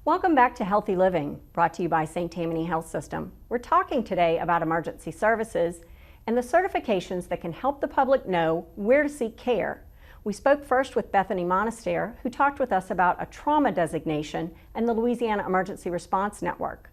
Welcome back to Healthy Living, brought to you by Tammany Health System. We're talking today about emergency services and the certifications that can help the public know where to seek care. We spoke first with Bethany Monaster, who talked with us about a trauma designation and the Louisiana Emergency Response Network.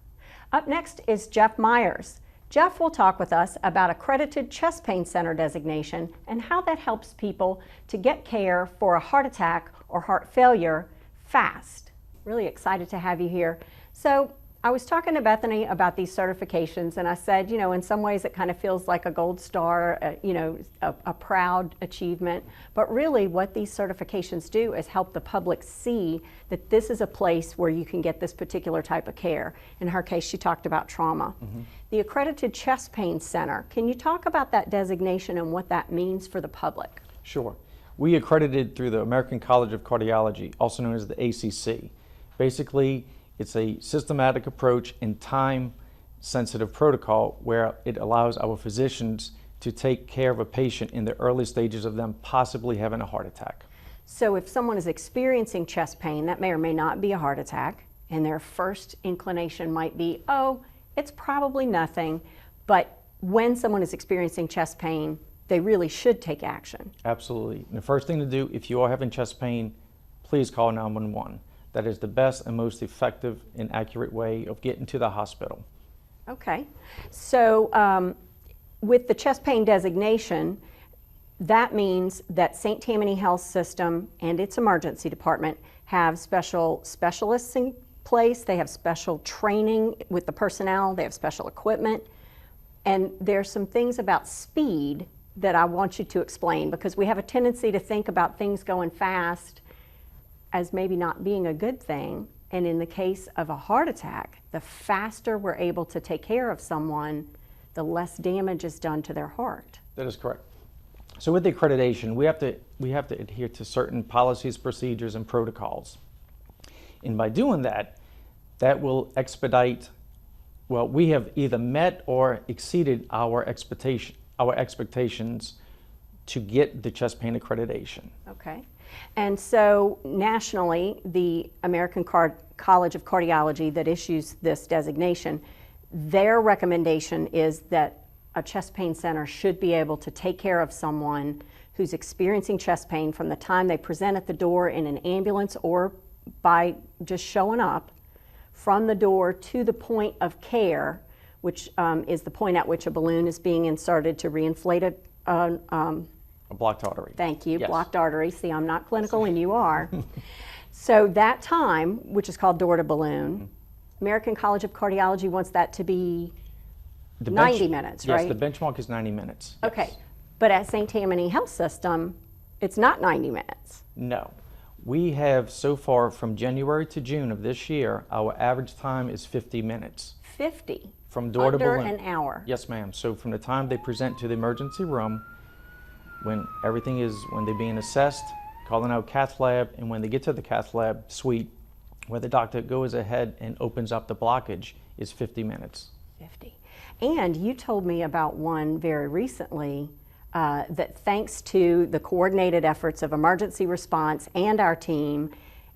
Up next is Jeff Meyers. Jeff will talk with us about Accredited Chest Pain Center designation and how that helps people to get care for a heart attack or heart failure fast. Really excited to have you here. So I was talking to Bethany about these certifications, and I said, you know, in some ways it kind of feels like a gold star, a proud achievement. But really what these certifications do is help the public see that this is a place where you can get this particular type of care. In her case, she talked about trauma. The Accredited Chest Pain Center, can you talk about that designation and what that means for the public? Sure. We accredited through the American College of Cardiology, also known as the ACC. Basically, it's a systematic approach and time-sensitive protocol where it allows our physicians to take care of a patient in the early stages of them possibly having a heart attack. So if someone is experiencing chest pain, that may or may not be a heart attack, and their first inclination might be, oh, it's probably nothing, but when someone is experiencing chest pain, they really should take action. Absolutely. And the first thing to do, if you are having chest pain, please call 911. That is the best and most effective and accurate way of getting to the hospital. Okay. So with the chest pain designation, that means that St. Tammany Health System and its emergency department have special specialists in place. They have special training with the personnel. They have special equipment. And there's some things about speed that I want you to explain, because we have a tendency to think about things going fast as maybe not being a good thing. And in the case of a heart attack, the faster we're able to take care of someone, the less damage is done to their heart. That is correct. So with the accreditation, we have to adhere to certain policies, procedures, and protocols. And by doing that, that will expedite, well, we have either met or exceeded our expectations to get the chest pain accreditation. Okay. And so nationally, the American College of Cardiology that issues this designation, their recommendation is that a chest pain center should be able to take care of someone who's experiencing chest pain from the time they present at the door in an ambulance or by just showing up, from the door to the point of care, which is the point at which a balloon is being inserted to reinflate A blocked artery. Thank you, Yes. Blocked artery. See, I'm not clinical and you are. So that time, which is called door to balloon, American College of Cardiology wants that to be 90 minutes, right? Yes, the benchmark is 90 minutes. Yes. Okay, but at St. Tammany Health System, it's not 90 minutes. No. We have so far from January to June of this year, our average time is 50 minutes. 50? From door to balloon. Under an hour? Yes, ma'am. So from the time they present to the emergency room, when they're being assessed, calling out cath lab, and when they get to the cath lab suite, where the doctor goes ahead and opens up the blockage, is 50 minutes. 50. And you told me about one very recently that thanks to the coordinated efforts of emergency response and our team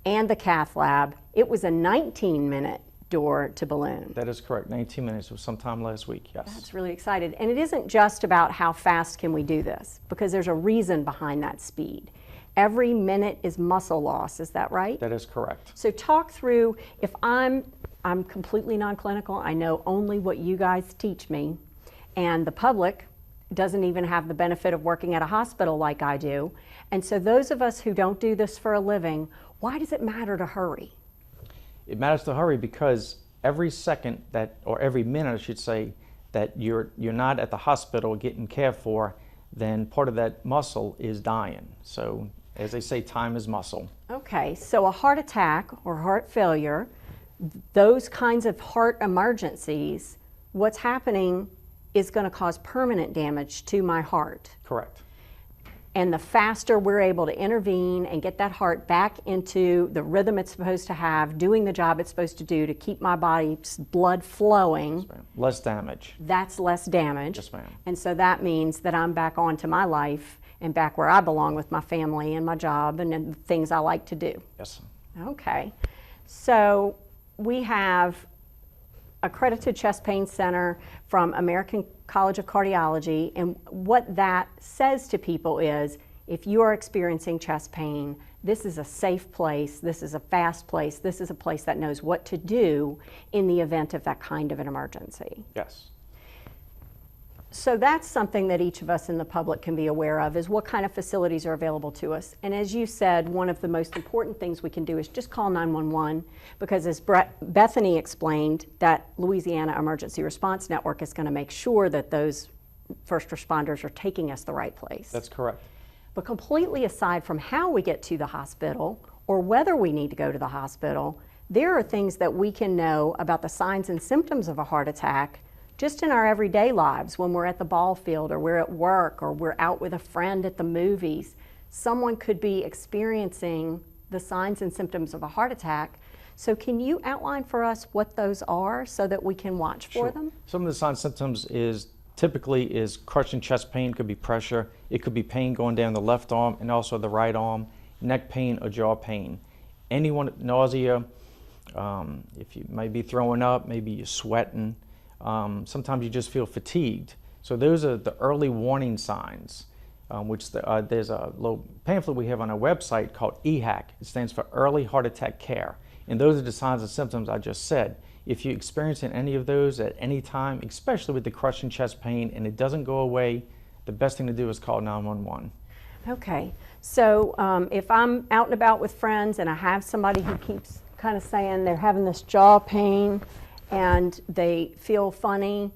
and the cath lab, it was a 19-minute door to balloon. That is correct. 19 minutes. It was sometime last week, yes. That's really excited. And it isn't just about how fast can we do this, because there's a reason behind that speed. Every minute is muscle loss, is that right? That is correct. So talk through, if I'm completely non-clinical, I know only what you guys teach me, and the public doesn't even have the benefit of working at a hospital like I do. And so those of us who don't do this for a living, why does it matter to hurry? It matters to hurry because every second or every minute, I should say, that you're not at the hospital getting cared for, then part of that muscle is dying. So as they say, time is muscle. Okay, so a heart attack or heart failure, those kinds of heart emergencies, what's happening is going to cause permanent damage to my heart. Correct. And the faster we're able to intervene and get that heart back into the rhythm it's supposed to have, doing the job it's supposed to do to keep my body's blood flowing. Yes, ma'am. Less damage. That's less damage. Yes, ma'am. And so that means that I'm back onto my life and back where I belong with my family and my job and the things I like to do. Yes. Okay. So we have Accredited Chest Pain Center from American College of Cardiology, and what that says to people is, if you are experiencing chest pain, this is a safe place, this is a fast place, this is a place that knows what to do in the event of that kind of an emergency. Yes. So that's something that each of us in the public can be aware of, is what kind of facilities are available to us. And as you said, one of the most important things we can do is just call 911, because as Bethany explained, that Louisiana Emergency Response Network is going to make sure that those first responders are taking us the right place. That's correct. But completely aside from how we get to the hospital or whether we need to go to the hospital, there are things that we can know about the signs and symptoms of a heart attack just in our everyday lives, when we're at the ball field or we're at work or we're out with a friend at the movies. Someone could be experiencing the signs and symptoms of a heart attack. So can you outline for us what those are so that we can watch for them? Some of the signs and symptoms typically is crushing chest pain, could be pressure, it could be pain going down the left arm and also the right arm, neck pain or jaw pain. Anyone, nausea, if you might be throwing up, maybe you're sweating. Sometimes you just feel fatigued. So those are the early warning signs, which there's a little pamphlet we have on our website called EHAC. It stands for Early Heart Attack Care. And those are the signs and symptoms I just said. If you're experiencing any of those at any time, especially with the crushing chest pain, and it doesn't go away, the best thing to do is call 911. Okay, so if I'm out and about with friends and I have somebody who keeps kind of saying they're having this jaw pain, and they feel funny,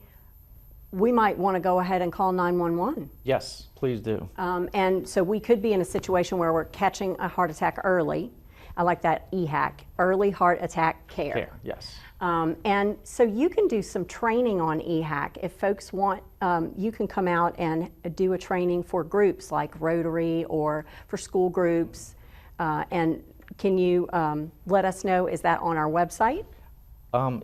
we might want to go ahead and call 911. Yes, please do. And so we could be in a situation where we're catching a heart attack early. I like that EHAC, Early Heart Attack Care. Yes. And so you can do some training on EHAC. If folks want, you can come out and do a training for groups like Rotary or for school groups. And can you let us know, is that on our website?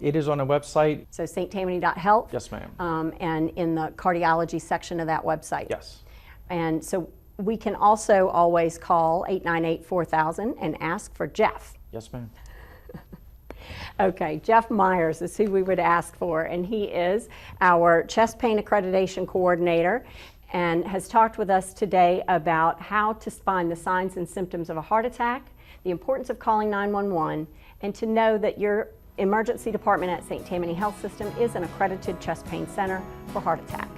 It is on a website. So sttammany.health? Yes, ma'am. And in the cardiology section of that website? Yes. And so we can also always call 898-4000 and ask for Jeff. Yes, ma'am. Okay, Jeff Meyers is who we would ask for, and he is our chest pain accreditation coordinator and has talked with us today about how to find the signs and symptoms of a heart attack, the importance of calling 911, and to know that your emergency department at St. Tammany Health System is an accredited chest pain center for heart attack.